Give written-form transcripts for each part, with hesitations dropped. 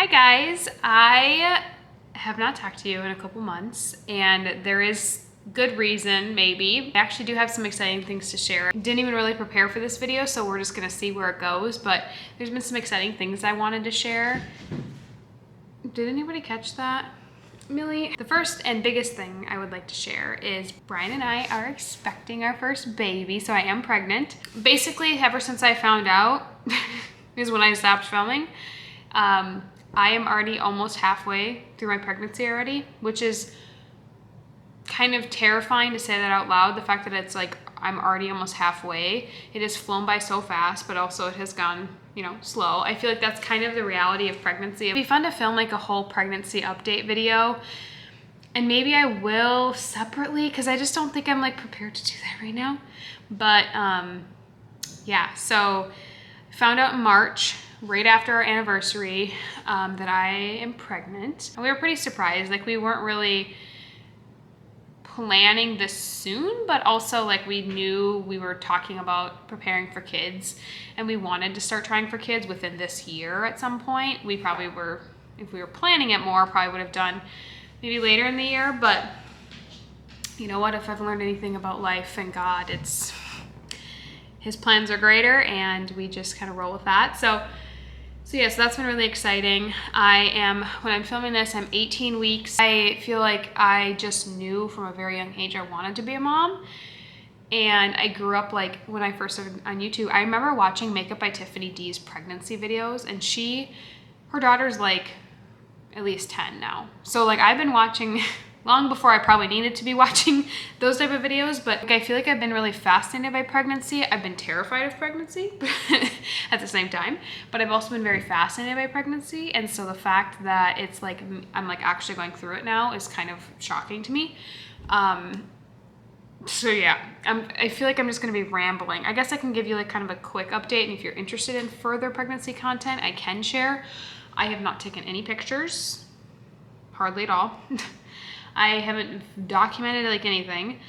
Hi guys, I have not talked to you in a couple months and there is good reason, maybe. I actually do have some exciting things to share. Didn't even really prepare for this video, so we're just gonna see where it goes, but there's been some exciting things I wanted to share. Did anybody catch that? Millie? The first and biggest thing I would like to share is Brian and I are expecting our first baby, so I am pregnant. Basically, ever since I found out is when I stopped filming. I am already almost halfway through my pregnancy already, which is kind of terrifying to say that out loud. The fact that it's like I'm already almost halfway. It has flown by so fast, but also it has gone, slow. I feel like that's kind of the reality of pregnancy. It'd be fun to film like a whole pregnancy update video. And maybe I will separately because I just don't think I'm like prepared to do that right now. But yeah, so found out in March, right after our anniversary, that I am pregnant. And we were pretty surprised. Like we weren't really planning this soon, but also like we knew we were talking about preparing for kids and we wanted to start trying for kids within this year at some point. We probably were, if we were planning it more, probably would have done maybe later in the year, but you know what, if I've learned anything about life and God, it's his plans are greater and we just kind of roll with that. So yeah, so that's been really exciting. When I'm filming this, I'm 18 weeks. I feel like I just knew from a very young age I wanted to be a mom. And I grew up like, when I first started on YouTube, I remember watching Makeup by Tiffany D's pregnancy videos, and her daughter's like at least 10 now. So like I've been watching long before I probably needed to be watching those type of videos, but like, I feel like I've been really fascinated by pregnancy. I've been terrified of pregnancy at the same time, but I've also been very fascinated by pregnancy. And so the fact that it's like, I'm like actually going through it now is kind of shocking to me. So yeah, I feel like I'm just gonna be rambling. I guess I can give you like kind of a quick update, and if you're interested in further pregnancy content, I can share. I have not taken any pictures, hardly at all. I haven't documented like anything.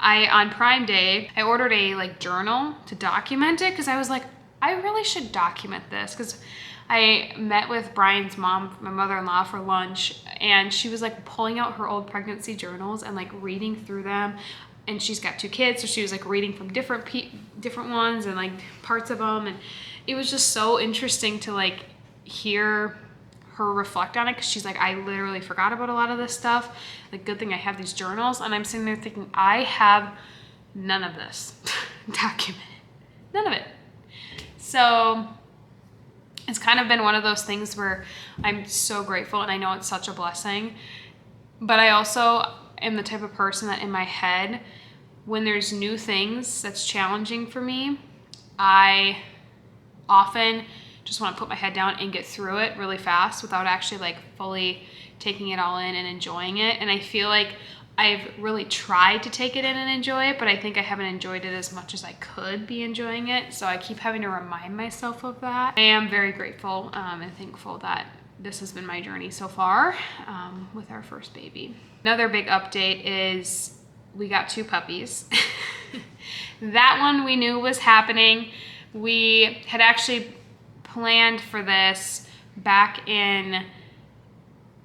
On Prime Day, I ordered a like journal to document it because I was like, I really should document this, because I met with Brian's mom, my mother-in-law, for lunch, and she was like pulling out her old pregnancy journals and like reading through them. And she's got 2 kids, so she was like reading from different ones and like parts of them, and it was just so interesting to like hear her reflect on it, because she's like, I literally forgot about a lot of this stuff. Like, good thing I have these journals. And I'm sitting there thinking, I have none of this documented, none of it. So it's kind of been one of those things where I'm so grateful, and I know it's such a blessing, but I also am the type of person that in my head, when there's new things that's challenging for me, I often just want to put my head down and get through it really fast without actually like fully taking it all in and enjoying it. And I feel like I've really tried to take it in and enjoy it, but I think I haven't enjoyed it as much as I could be enjoying it. So I keep having to remind myself of that. I am very grateful and thankful that this has been my journey so far with our first baby. Another big update is we got 2 puppies. That one we knew was happening. We had actually planned for this back in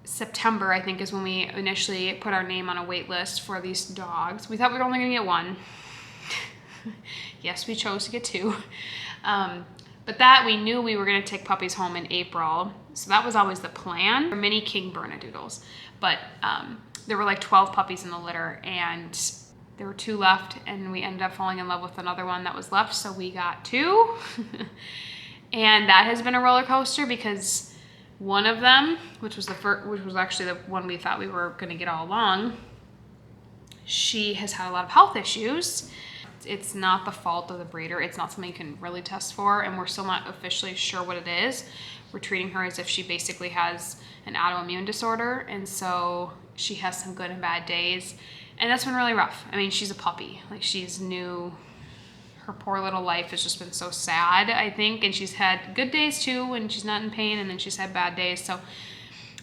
September, I think, is when we initially put our name on a wait list for these dogs. We thought we were only gonna get 1. Yes, we chose to get 2. But that we knew we were gonna take puppies home in April. So that was always the plan. They're mini King Bernedoodles. But there were like 12 puppies in the litter, and there were 2 left, and we ended up falling in love with another one that was left, so we got 2. And that has been a roller coaster, because one of them, which was actually the one we thought we were gonna get all along, she has had a lot of health issues. It's not the fault of the breeder. It's not something you can really test for, and we're still not officially sure what it is. We're treating her as if she basically has an autoimmune disorder, and so she has some good and bad days, and that's been really rough. I mean, she's a puppy. Like, she's new. Her poor little life has just been so sad, I think, and she's had good days too when she's not in pain, and then she's had bad days, so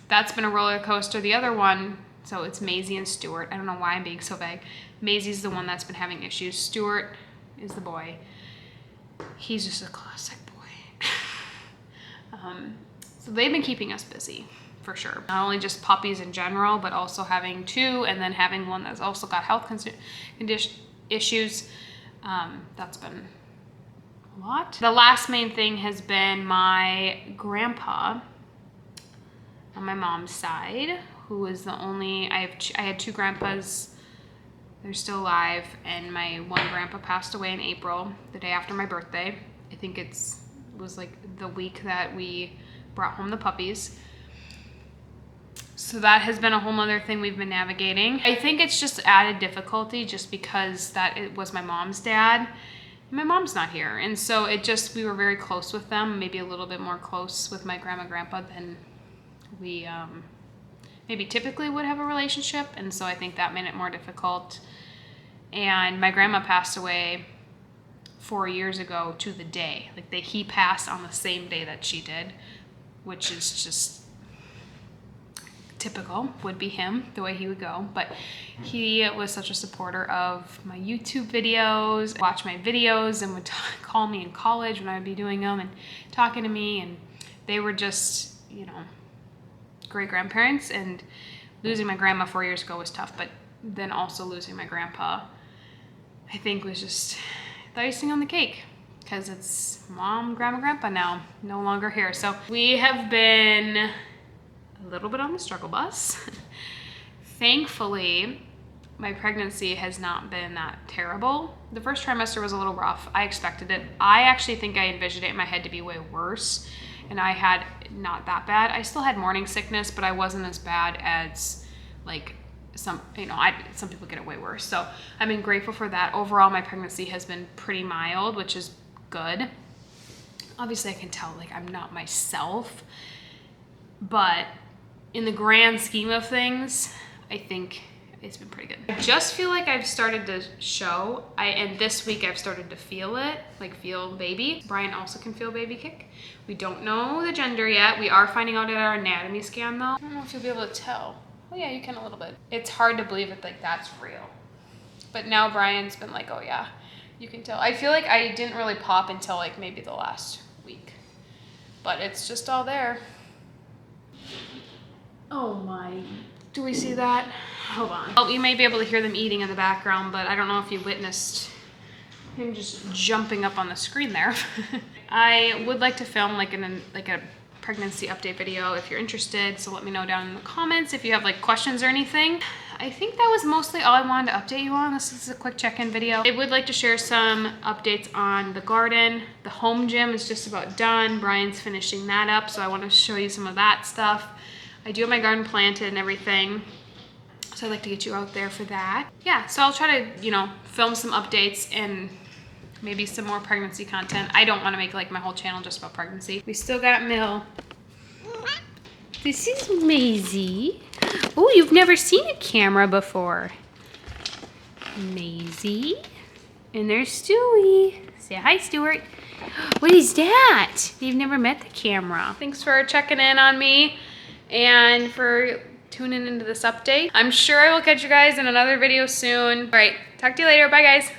that's been a roller coaster. The other one, so it's Maisie and Stuart. I don't know why I'm being so vague. Maisie's the one that's been having issues. Stuart is the boy. He's just a classic boy. So they've been keeping us busy for sure. Not only just puppies in general, but also having two and then having one that's also got health issues. That's been a lot. The last main thing has been my grandpa on my mom's side, who was the only, I had two grandpas. They're still alive, and my one grandpa passed away in April, the day after my birthday. I think it was like the week that we brought home the puppies. So that has been a whole nother thing we've been navigating. I think it's just added difficulty just because it was my mom's dad. My mom's not here. And so we were very close with them, maybe a little bit more close with my grandma, grandpa than we maybe typically would have a relationship. And so I think that made it more difficult. And my grandma passed away 4 years ago to the day. Like he passed on the same day that she did, which is just typical, would be him, the way he would go. But he was such a supporter of my YouTube videos, watch my videos, and would call me in college when I would be doing them and talking to me. And they were just, you know, great grandparents. And losing my grandma 4 years ago was tough, but then also losing my grandpa, I think, was just the icing on the cake, because it's mom, grandma, grandpa now, no longer here. So we have been a little bit on the struggle bus. Thankfully, my pregnancy has not been that terrible. The first trimester was a little rough. I expected it. I actually think I envisioned it in my head to be way worse, and I had not that bad. I still had morning sickness, but I wasn't as bad as like some people get it way worse. So I've been grateful for that. Overall, my pregnancy has been pretty mild, which is good. Obviously, I can tell like I'm not myself, but in the grand scheme of things, I think it's been pretty good. I just feel like I've started to show, and this week I've started to feel it, like feel baby. Brian also can feel baby kick. We don't know the gender yet. We are finding out at our anatomy scan though. I don't know if you'll be able to tell. Oh yeah, you can a little bit. It's hard to believe that like that's real. But now Brian's been like, oh yeah, you can tell. I feel like I didn't really pop until like maybe the last week, but it's just all there. Oh my, do we see that? Hold on. Well, you may be able to hear them eating in the background, but I don't know if you witnessed him just jumping up on the screen there. I would like to film like a pregnancy update video if you're interested, so let me know down in the comments if you have like questions or anything. I think that was mostly all I wanted to update you on. This is a quick check-in video. I would like to share some updates on the garden. The home gym is just about done. Brian's finishing that up, so I want to show you some of that stuff. I do have my garden planted and everything, so I'd like to get you out there for that. Yeah, so I'll try to, you know, film some updates and maybe some more pregnancy content. I don't want to make like my whole channel just about pregnancy. We still got Mill. This is Maisie. Oh, you've never seen a camera before. Maisie. And there's Stewie. Say hi, Stuart. What is that? You've never met the camera. Thanks for checking in on me and for tuning into this update. I'm sure I will catch you guys in another video soon. All right, talk to you later. Bye, guys.